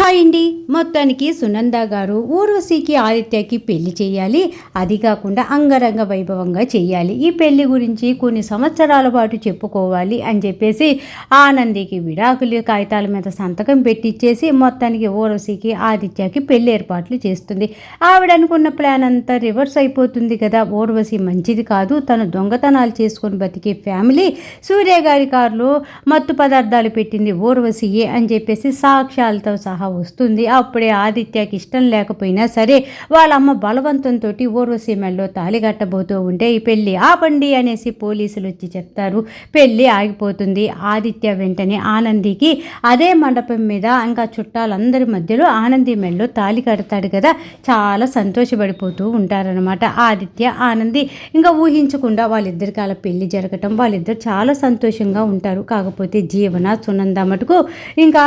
అయింది. మొత్తానికి సునంద గారు ఊర్వశికి ఆదిత్యకి పెళ్లి చేయాలి, అది కాకుండా అంగరంగ వైభవంగా చేయాలి, ఈ పెళ్లి గురించి కొన్ని సంవత్సరాల పాటు చెప్పుకోవాలి అని చెప్పేసి ఆనందికి విడాకులు కాగితాల మీద సంతకం పెట్టించేసి మొత్తానికి ఊర్వశికి ఆదిత్యకి పెళ్లి ఏర్పాట్లు చేస్తుంది. ఆవిడ అనుకున్న ప్లాన్ అంతా రివర్స్ అయిపోతుంది కదా. ఊర్వశి మంచిది కాదు, తను దొంగతనాలు చేసుకొని బతికే ఫ్యామిలీ, సూర్య గారి కారులో మత్తు పదార్థాలు పెట్టింది ఊర్వశియే అని చెప్పేసి సాక్ష్యాలతో సహా వస్తుంది. అప్పుడే ఆదిత్యకి ఇష్టం లేకపోయినా సరే వాళ్ళ అమ్మ బలవంతంతో ఊర్వశి మెల్లో తాళి కట్టబోతూ ఉంటే ఈ పెళ్లి ఆపండి అనేసి పోలీసులు వచ్చి చెప్తారు. పెళ్లి ఆగిపోతుంది. ఆదిత్య వెంటనే ఆనందికి అదే మండపం మీద ఇంకా చుట్టాలందరి మధ్యలో ఆనంది మెల్లో తాళి కడతాడు కదా, చాలా సంతోషపడిపోతూ ఉంటారనమాట ఆదిత్య ఆనంది. ఇంకా ఊహించకుండా వాళ్ళిద్దరికి అలా పెళ్లి జరగటం, వాళ్ళిద్దరు చాలా సంతోషంగా ఉంటారు. కాకపోతే జీవన సునంద మటుకు ఇంకా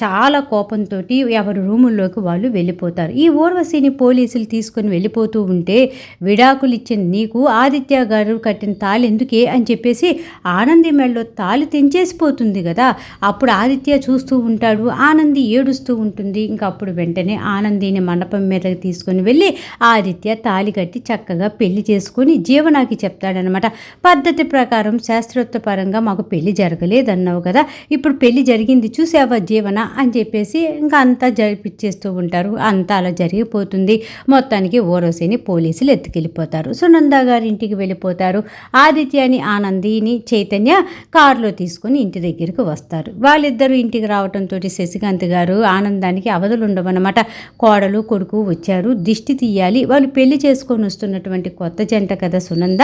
చాలా కోపంతో ఎవరి రూముల్లోకి వాళ్ళు వెళ్ళిపోతారు. ఈ ఊర్వశిని పోలీసులు తీసుకొని వెళ్ళిపోతూ ఉంటే విడాకులు ఇచ్చిన నీకు ఆదిత్య గారు కట్టిన తాళి ఎందుకే అని చెప్పేసి ఆనంది మెళ్ళలో తాళి తెంచేసిపోతుంది కదా. అప్పుడు ఆదిత్య చూస్తూ ఉంటాడు, ఆనంది ఏడుస్తూ ఉంటుంది. ఇంకా అప్పుడు వెంటనే ఆనందిని మండపం మీదకి తీసుకొని వెళ్ళి ఆదిత్య తాళి కట్టి చక్కగా పెళ్లి చేసుకొని జీవనాకి చెప్తాడనమాట. పద్ధతి ప్రకారం శాస్త్రోక్త పరంగా మాకు పెళ్లి జరగలేదన్నావు కదా, ఇప్పుడు పెళ్లి జరిగింది చూసావా జీవన అని చెప్పేసి ఇంకా అంతా జరిపిచ్చేస్తూ ఉంటారు. అంతా అలా జరిగిపోతుంది. మొత్తానికి ఊర్వశిని పోలీసులు ఎత్తుకెళ్ళిపోతారు. సునంద గారి ఇంటికి వెళ్ళిపోతారు. ఆదిత్యని ఆనందిని చైతన్య కారులో తీసుకొని ఇంటి దగ్గరికి వస్తారు. వాళ్ళిద్దరూ ఇంటికి రావడంతో శశికాంత్ గారు ఆనందానికి అవధులు ఉండవన్నమాట. కోడలు కొడుకు వచ్చారు, దిష్టి తీయాలి, వాళ్ళు పెళ్లి చేసుకొని వస్తున్నటువంటి కొత్త జంట కదా సునంద,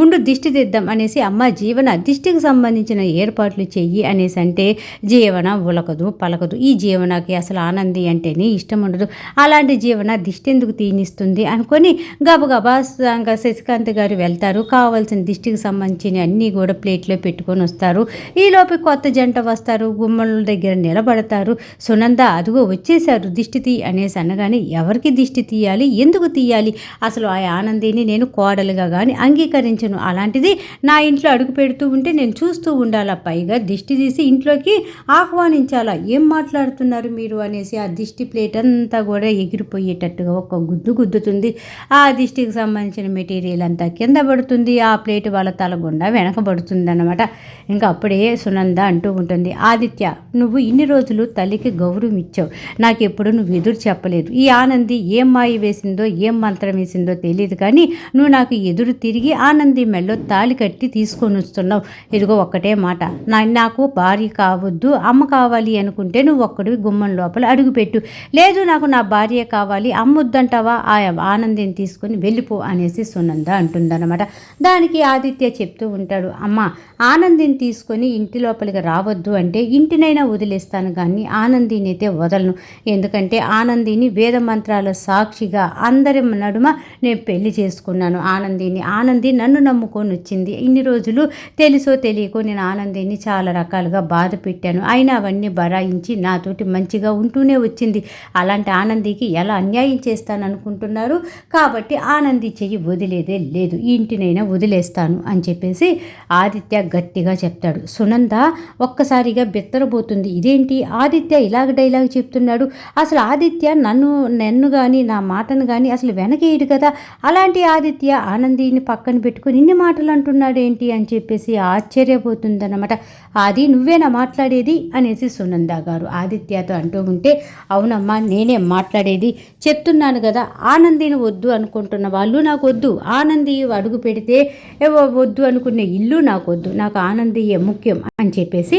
ఉండు దిష్టి తీద్దాం అనేసి అమ్మ జీవన దిష్టికి సంబంధించిన ఏర్పాట్లు చెయ్యి అనేసి అంటే జీవన ఉలకదు పలకదు. ఈ జీవనకి అసలు ఆనంది అంటేనే ఇష్టం ఉండదు. అలాంటి జీవన దిష్టి ఎందుకు తీనిస్తుంది అనుకొని గబగబా ఇంకా శశికాంత్ గారు వెళ్తారు. కావాల్సిన దిష్టికి సంబంధించిన అన్నీ కూడా ప్లేట్లో పెట్టుకొని వస్తారు. ఈలోపు కొత్త జంట వస్తారు, గుమ్మల దగ్గర నిలబడతారు. సునంద అదుగో వచ్చేసారు దిష్టి తీ అనేసి అనగానే ఎవరికి దిష్టి తీయాలి, ఎందుకు తీయాలి, అసలు ఆ ఆనందిని నేను కోడలుగా కానీ అంగీకరించను, అలాంటిది నా ఇంట్లో అడుగు పెడుతూ ఉంటే నేను చూస్తూ ఉండాలా, పైగా దిష్టి తీసి ఇంట్లోకి ఆహ్వానించాలా, ఏం మాట్లాడుతున్నారు మీరు అనేసి ఆ దిష్టి ప్లేట్ అంతా కూడా ఎగిరిపోయేటట్టుగా ఒక గుద్దు గుద్దుతుంది. ఆ దిష్టికి సంబంధించిన మెటీరియల్ అంతా కింద పడుతుంది. ఆ ప్లేట్ వాళ్ళ తలగుండా వెనకబడుతుంది అన్నమాట. ఇంకా అప్పుడే సునంద అంటూ ఉంటుంది, ఆదిత్య నువ్వు ఇన్ని రోజులు తల్లికి గౌరవం ఇచ్చావు, నాకు ఎప్పుడు నువ్వు ఎదురు చెప్పలేదు. ఈ ఆనంది ఏం మాయ వేసిందో ఏం మంత్రం వేసిందో తెలియదు కానీ నువ్వు నాకు ఎదురు తిరిగి ఆనంది మెళ్ళో తాళి కట్టి తీసుకొని వస్తున్నావు. ఇదిగో ఒక్కటే మాట, నాకు భార్య కావద్దు, అమ్మ కావాలి అనుకుంటే నువ్వు ఒక్కడివి గుమ్మం లోపల అడుగుపెట్టు, లేదు నాకు నా భార్య కావాలి, అమ్మొద్దంటావా, ఆ ఆనందిని తీసుకొని వెళ్ళిపో అనేసి సునంద అంటుందన్నమాట. దానికి ఆదిత్య చెప్తూ ఉంటాడు, అమ్మ ఆనందిని తీసుకొని ఇంటి లోపలికి రావద్దు అంటే ఇంటినైనా వదిలేస్తాను కానీ ఆనందిని అయితే వదలను, ఎందుకంటే ఆనందిని వేద మంత్రాల సాక్షిగా అందరి నడుమ నేను పెళ్లి చేసుకున్నాను ఆనందిని, ఆనంది నన్ను నమ్ముకొని వచ్చింది, ఇన్ని రోజులు తెలుసో తెలియకో నేను ఆనందిని చాలా రకాలుగా బాధ పెట్టాను, అయినా అవన్నీ బరాయించి నాతోటి మంచిగా ఉంటూనే వచ్చింది, అలాంటి ఆనందికి ఎలా అన్యాయం చేస్తాననుకుంటున్నారు, కాబట్టి ఆనంది చెయ్యి వదిలేదే లేదు, ఈ ఇంటినైనా వదిలేస్తాను అని చెప్పేసి ఆదిత్య గట్టిగా చెప్తాడు. సునంద ఒక్కసారిగా బెత్తరబోతుంది, ఇదేంటి ఆదిత్య ఇలాగ డైలాగ్ చెప్తున్నాడు, అసలు ఆదిత్య నన్ను కానీ నా మాటను కానీ అసలు వెనకేయడు కదా, అలాంటి ఆదిత్య ఆనందిని పక్కన పెట్టుకుని ఇన్ని మాటలు అంటున్నాడేంటి అని చెప్పేసి ఆశ్చర్యపోతుందన్నమాట. అది నువ్వేనా మాట్లాడేది అనేసి సునంద గారు ఆదిత్యతో అంటూ ఉంటే, అవునమ్మా నేనే మాట్లాడేది, చెప్తున్నాను కదా, ఆనందిని వద్దు అనుకుంటున్న వాళ్ళు నాకు వద్దు, ఆనంది అడుగు పెడితే వద్దు అనుకునే ఇల్లు నాకు వద్దు, నాకు ఆనందియే ముఖ్యం అని చెప్పేసి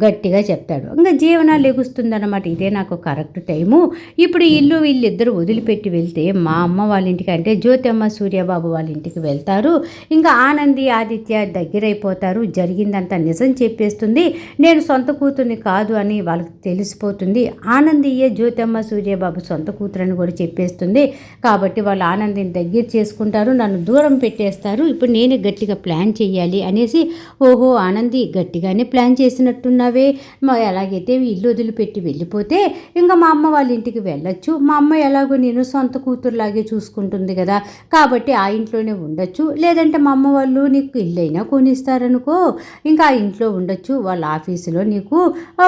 గట్టిగా చెప్తాడు. ఇంకా జీవన లెగుస్తుందన్నమాట, ఇదే నాకు కరెక్ట్ టైము, ఇప్పుడు ఇల్లు వీళ్ళిద్దరు వదిలిపెట్టి వెళ్తే మా అమ్మ వాళ్ళ ఇంటికి అంటే జ్యోతమ్మ సూర్యబాబు వాళ్ళ ఇంటికి వెళ్తారు, ఇంకా ఆనంది ఆదిత్య దగ్గరైపోతారు, జరిగిందంతా నిజం చెప్పేస్తుంది, నేను సొంత కూతుర్ని కాదు అని వాళ్ళకి తెలిసిపోతుంది, ఆనందియే జ్యోతమ్మ సూర్యబాబు సొంత కూతురని కూడా చెప్పేస్తుంది, కాబట్టి వాళ్ళు ఆనందిని దగ్గర చేసుకుంటారు, నన్ను దూరం పెట్టేస్తారు, ఇప్పుడు నేనే గట్టిగా ప్లాన్ చేయాలి అనేసి, ఓహో ఆనంది గట్టిగానే ప్లాన్ చేసినట్టున్నారు అంటున్నావే, ఎలాగైతే ఇల్లు వదిలిపెట్టి వెళ్ళిపోతే ఇంకా మా అమ్మ వాళ్ళ ఇంటికి వెళ్ళొచ్చు, మా అమ్మ ఎలాగో నేను సొంత కూతురులాగే చూసుకుంటుంది కదా, కాబట్టి ఆ ఇంట్లోనే ఉండొచ్చు, లేదంటే మా అమ్మ వాళ్ళు నీకు ఇల్లు అయినా కొనిస్తారనుకో, ఇంకా ఆ ఇంట్లో ఉండొచ్చు, వాళ్ళ ఆఫీసులో నీకు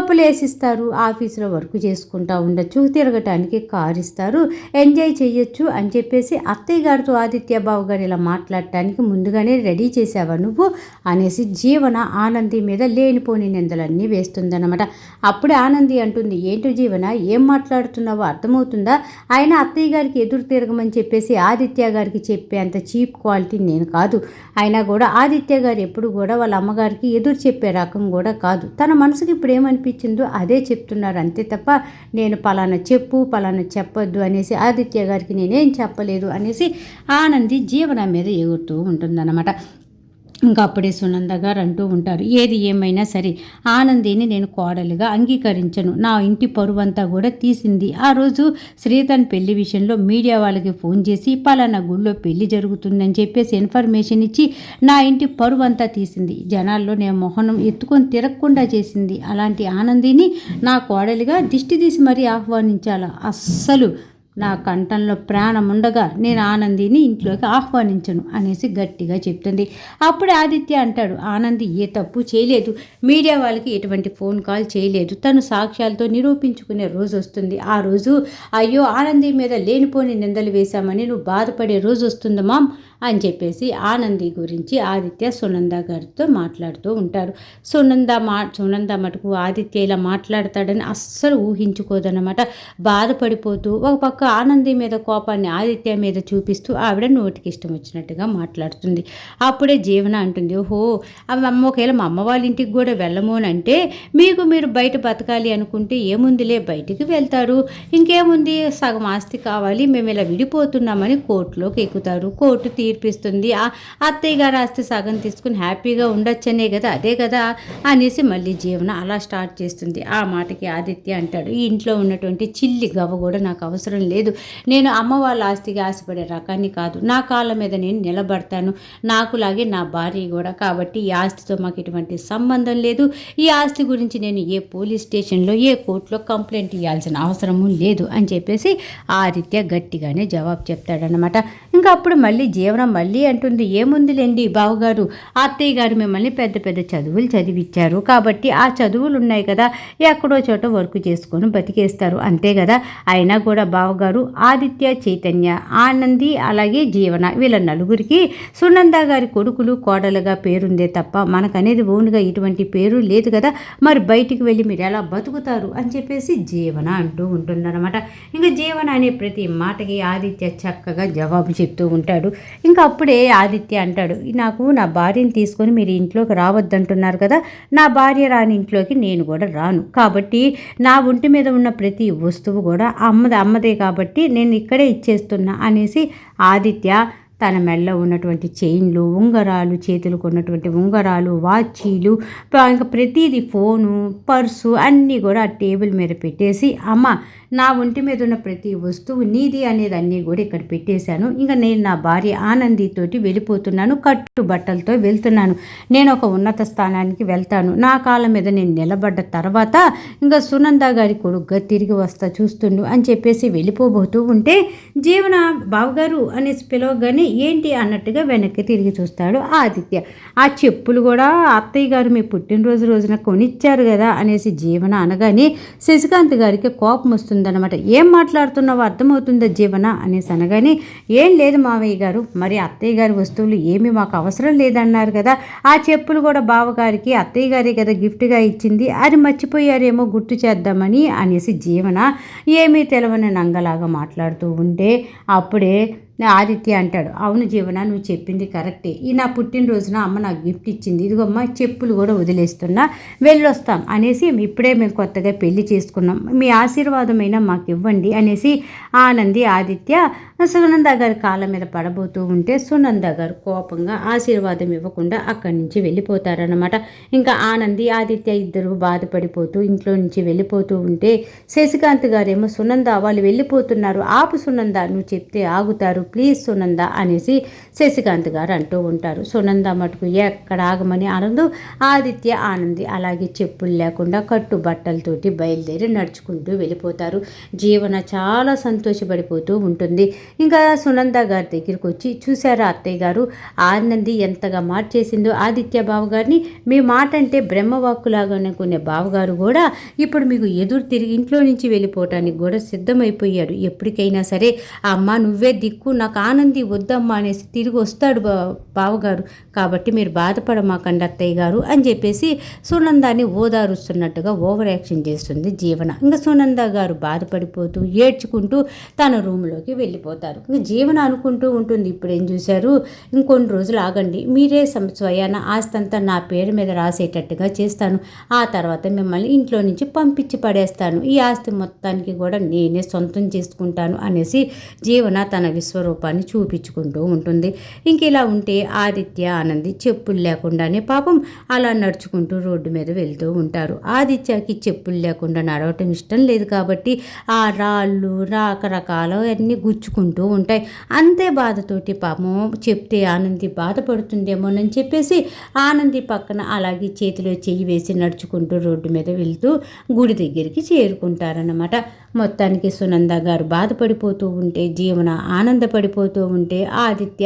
ప్లేస్ ఇస్తారు, ఆఫీసులో వర్క్ చేసుకుంటూ ఉండొచ్చు, తిరగటానికి కారు ఇస్తారు, ఎంజాయ్ చేయొచ్చు అని చెప్పేసి అత్తయ్య గారితో ఆదిత్య బాబు గారు ఇలా మాట్లాడటానికి ముందుగానే రెడీ చేసావా నువ్వు అనేసి జీవన ఆనంది మీద లేనిపోని నిందలన్నీ వేస్తుందన్నమాట. అప్పుడే ఆనంది అంటుంది, ఏంటో జీవన ఏం మాట్లాడుతున్నావో అర్థమవుతుందా, ఆయన అత్తయ్య గారికి ఎదురు తిరగమని చెప్పేసి ఆదిత్య గారికి చెప్పే అంత చీప్ క్వాలిటీ నేను కాదు, అయినా కూడా ఆదిత్య గారు ఎప్పుడు కూడా వాళ్ళ అమ్మగారికి ఎదురు చెప్పే రకం కూడా కాదు, తన మనసుకి ఇప్పుడు ఏమనిపించిందో అదే చెప్తున్నారు అంతే తప్ప నేను పలానా చెప్పు పలానా చెప్పొద్దు అనేసి ఆదిత్య గారికి నేనేం చెప్పలేదు అనేసి ఆనంది జీవన మీద ఎగురుతూ ఉంటుందన్నమాట. ఇంకా అప్పుడే సునంద గారు అంటూ ఉంటారు, ఏది ఏమైనా సరే ఆనందిని నేను కోడలుగా అంగీకరించను, నా ఇంటి పరువంతా కూడా తీసింది. ఆ రోజు శ్రీధన్ పెళ్లి విషయంలో మీడియా వాళ్ళకి ఫోన్ చేసి పలానా గుళ్ళో పెళ్లి జరుగుతుందని చెప్పేసి ఇన్ఫర్మేషన్ ఇచ్చి నా ఇంటి పరువంతా తీసింది, జనాల్లో నేను మొహనం ఎత్తుకొని తిరగకుండా చేసింది. అలాంటి ఆనందిని నా కోడలిగా దిష్టి తీసి మరీ ఆహ్వానించాలా, అస్సలు నా కంఠంలో ప్రాణం ఉండగా నేను ఆనందిని ఇంట్లోకి ఆహ్వానించను అనేసి గట్టిగా చెప్తుంది. అప్పుడు ఆదిత్య అంటాడు, ఆనంది ఏ తప్పు చేయలేదు, మీడియా వాళ్ళకి ఎటువంటి ఫోన్ కాల్ చేయలేదు, తను సాక్ష్యాలతో నిరూపించుకునే రోజు వస్తుంది, ఆ రోజు అయ్యో ఆనంది మీద లేనిపోని నిందలు వేశామని నువ్వు బాధపడే రోజు వస్తుంది మామ్ అని చెప్పేసి ఆనంది గురించి ఆదిత్య సునంద గారితో మాట్లాడుతూ ఉంటారు. సునంద మటుకు ఆదిత్య ఇలా మాట్లాడతాడని అస్సలు ఊహించుకోదన్నమాట. బాధపడిపోతూ ఒక పక్క ఆనంది మీద కోపాన్ని ఆదిత్య మీద చూపిస్తూ ఆవిడ నోటికి ఇష్టం వచ్చినట్టుగా మాట్లాడుతుంది. అప్పుడే జీవన అంటుంది, ఓహో అమ్మ ఒకవేళ మా అమ్మ వాళ్ళ ఇంటికి కూడా వెళ్ళమోనంటే మీకు మీరు బయట బతకాలి అనుకుంటే ఏముందిలే, బయటికి వెళ్తారు, ఇంకేముంది సగం ఆస్తి కావాలి మేము ఇలా విడిపోతున్నామని కోర్టులోకి ఎక్కుతారు, కోర్టు తీర్పిస్తుంది, అత్తయ్య గారు ఆస్తి సగం తీసుకుని హ్యాపీగా ఉండొచ్చనే కదా, అదే కదా అనేసి మళ్ళీ జీవన అలా స్టార్ట్ చేస్తుంది. ఆ మాటకి ఆదిత్య అంటాడు, ఈ ఇంట్లో ఉన్నటువంటి చిల్లి గవ్వ కూడా నాకు అవసరం లేదు, నేను అమ్మ వాళ్ళ ఆస్తికి ఆశపడే రకాన్ని కాదు, నా కాళ్ళ మీద నేను నిలబడతాను, నాకులాగే నా భార్య కూడా, కాబట్టి ఈ ఆస్తితో మాకు ఎటువంటి సంబంధం లేదు, ఈ ఆస్తి గురించి నేను ఏ పోలీస్ స్టేషన్లో ఏ కోర్టులో కంప్లైంట్ ఇవ్వాల్సిన అవసరము లేదు అని చెప్పేసి ఆదిత్య గట్టిగానే జవాబు చెప్తాడనమాట. ఇంకా అప్పుడు మళ్ళీ జీవనం మళ్ళీ అంటుంది, ఏముందిలేండి బావగారు, అత్తయ్య గారు మిమ్మల్ని పెద్ద పెద్ద చదువులు చదివించారు కాబట్టి ఆ చదువులు ఉన్నాయి కదా, ఎక్కడో చోట వర్క్ చేసుకొని బతికేస్తారు అంతే కదా, అయినా కూడా బావగారు ఆదిత్య, చైతన్య, ఆనంది అలాగే జీవన వీళ్ళ నలుగురికి సునంద గారి కొడుకులు కోడలుగా పేరుందే తప్ప మనకనేది ఓన్గా ఇటువంటి పేరు లేదు కదా, మరి బయటికి వెళ్ళి మీరు ఎలా బతుకుతారు అని చెప్పేసి జీవన అంటూ ఉంటుందన్నమాట. ఇంకా జీవన అనే ప్రతి మాటకి ఆదిత్య చక్కగా జవాబు చెప్తూ ఉంటాడు. ఇంకా అప్పుడే ఆదిత్య అంటాడు, నాకు నా భార్యని తీసుకొని మీరు ఇంట్లోకి రావద్దంటున్నారు కదా, నా భార్య రాని ఇంట్లోకి నేను కూడా రాను, కాబట్టి నా ఒంటి మీద ఉన్న ప్రతి వస్తువు కూడా అమ్మదే కాబట్టి నేను ఇక్కడే ఇచ్చేస్తున్నా అనేసి ఆదిత్య తన మెడలో ఉన్నటువంటి చైన్లు, ఉంగరాలు, చేతులకు ఉన్నటువంటి ఉంగరాలు, వాచీలు, ఇంకా ప్రతిదీ ఫోను, పర్సు అన్నీ కూడా ఆ టేబుల్ మీద పెట్టేసి, అమ్మ నా ఒంటి మీద ఉన్న ప్రతి వస్తువు నీది అనేది అన్నీ కూడా ఇక్కడ పెట్టేశాను, ఇంకా నేను నా భార్య ఆనందితోటి వెళ్ళిపోతున్నాను, కట్టు బట్టలతో వెళ్తున్నాను, నేను ఒక ఉన్నత స్థానానికి వెళ్తాను, నా కాళ్ళ మీద నేను నిలబడ్డ తర్వాత ఇంకా సునంద గారి కొడుకుగా తిరిగి వస్తా చూస్తుండు అని చెప్పేసి వెళ్ళిపోబోతూ ఉంటే జీవన బావగారు అనేసి పిలవగానే ఏంటి అన్నట్టుగా వెనక్కి తిరిగి చూస్తాడు ఆదిత్య. ఆ చెప్పులు కూడా అత్తయ్య గారు మీ పుట్టినరోజు రోజున కొనిచ్చారు కదా అనేసి జీవన అనగానే శశికాంత్ గారికి కోపం వస్తుందన్నమాట. ఏం మాట్లాడుతున్నావో అర్థమవుతుందా జీవన అనేసి అనగానే, ఏం లేదు మావయ్య గారు, మరి అత్తయ్య గారి వస్తువులు ఏమీ మాకు అవసరం లేదన్నారు కదా, ఆ చెప్పులు కూడా బావగారికి అత్తయ్య గారే కదా గిఫ్ట్గా ఇచ్చింది, అది మర్చిపోయారేమో గుర్తు చేద్దామని అనేసి జీవన ఏమీ తెలవని నంగలాగా మాట్లాడుతూ ఉంటే అప్పుడే ఆదిత్య అంటాడు, అవును జీవన నువ్వు చెప్పింది కరెక్టే, ఈ నా పుట్టినరోజున అమ్మ నాకు గిఫ్ట్ ఇచ్చింది, ఇదిగోమ్మ చెప్పులు కూడా వదిలేస్తున్నా వెళ్ళొస్తాం అనేసి ఇప్పుడే మేము కొత్తగా పెళ్లి చేసుకున్నాం, మీ ఆశీర్వాదమైనా మాకు ఇవ్వండి అనేసి ఆనంది ఆదిత్య సునంద గారి కాళ్ళ మీద పడబోతూ ఉంటే సునంద గారు కోపంగా ఆశీర్వాదం ఇవ్వకుండా అక్కడి నుంచి వెళ్ళిపోతారనమాట. ఇంకా ఆనంది ఆదిత్య ఇద్దరు బాధపడిపోతూ ఇంట్లో నుంచి వెళ్ళిపోతూ ఉంటే శశికాంత్ గారేమో సునంద వాళ్ళు వెళ్ళిపోతున్నారు, ఆపు సునంద, నువ్వు చెప్తే ఆగుతారు, ప్లీజ్ సునంద అనేసి శశికాంత్ గారు అంటూ ఉంటారు. సునంద మటుకు ఎక్కడ ఆగమని అనదు. ఆదిత్య ఆనంది అలాగే చెప్పులు లేకుండా కట్టు బట్టలతోటి బయలుదేరి నడుచుకుంటూ వెళ్ళిపోతారు. జీవన చాలా సంతోషపడిపోతూ ఉంటుంది. ఇంకా సునంద గారి దగ్గరికి వచ్చి, చూసారా అత్తయ్య గారు, ఆనంది ఎంతగా మార్చేసిందో ఆదిత్య బావగారిని, మీ మాట అంటే బ్రహ్మవాక్కులాగా అనుకునే బావగారు కూడా ఇప్పుడు మీకు ఎదురు తిరిగి ఇంట్లో నుంచి వెళ్ళిపోవటానికి కూడా సిద్ధమైపోయాడు. ఎప్పటికైనా సరే అమ్మ నువ్వే దిక్కు, నాకు ఆనంది వద్దమ్మా అనేసి తిరిగి వస్తాడు బావగారు, కాబట్టి మీరు బాధపడమాకండి అత్తయ్య గారు అని చెప్పేసి సునందాన్ని ఓదారుస్తున్నట్టుగా ఓవర్ యాక్షన్ చేస్తుంది జీవన. ఇంకా సునంద గారు బాధపడిపోతూ ఏడ్చుకుంటూ తన రూమ్లోకి వెళ్ళిపోతారు. ఇంకా జీవన అనుకుంటూ ఉంటుంది, ఇప్పుడు ఏం చూశారు, ఇంకొన్ని రోజులు ఆగండి, మీరే స్వయాన ఆస్తి అంతా నా పేరు మీద రాసేటట్టుగా చేస్తాను, ఆ తర్వాత మిమ్మల్ని ఇంట్లో నుంచి పంపించి పడేస్తాను, ఈ ఆస్తి మొత్తానికి కూడా నేనే సొంతం చేసుకుంటాను అనేసి జీవన తన విశ్వరూపాన్ని చూపించుకుంటూ ఉంటుంది. ఇంక ఇలా ఉంటే ఆదిత్య ఆనంది చెప్పులు లేకుండానే పాపం అలా నడుచుకుంటూ రోడ్డు మీద వెళ్తూ ఉంటారు. ఆదిత్యకి చెప్పులు లేకుండా నడవటం ఇష్టం లేదు కాబట్టి ఆ రాళ్ళు రకరకాల అన్నీ గుచ్చుకుంటూ ఉంటాయి. అంతే బాధతోటి పాపం చెప్తే ఆనంది బాధపడుతుందేమోనని చెప్పేసి ఆనంది పక్కన అలాగే చేతిలో చెయ్యి వేసి నడుచుకుంటూ రోడ్డు మీద వెళ్తూ గుడి దగ్గరికి చేరుకుంటారన్నమాట. మొత్తానికి సునంద గారు బాధపడిపోతూ ఉంటే జీవన ఆనందపడిపోతూ ఉంటే ఆదిత్య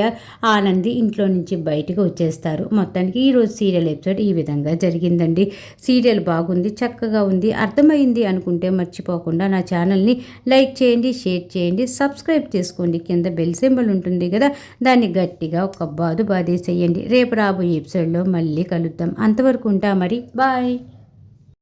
ఆనంది ఇంట్లో నుంచి బయటకు వచ్చేస్తారు. మొత్తానికి ఈరోజు సీరియల్ ఎపిసోడ్ ఈ విధంగా జరిగిందండి. సీరియల్ బాగుంది, చక్కగా ఉంది, అర్థమైంది అనుకుంటే మర్చిపోకుండా నా ఛానల్ని లైక్ చేయండి, షేర్ చేయండి, సబ్స్క్రైబ్ చేసుకోండి. కింద బెల్ సింబల్ ఉంటుంది కదా, దాన్ని గట్టిగా ఒక బాదేసేయండి. రేపు రాబోయే ఎపిసోడ్లో మళ్ళీ కలుద్దాం. అంతవరకు ఉంటా మరి, బాయ్.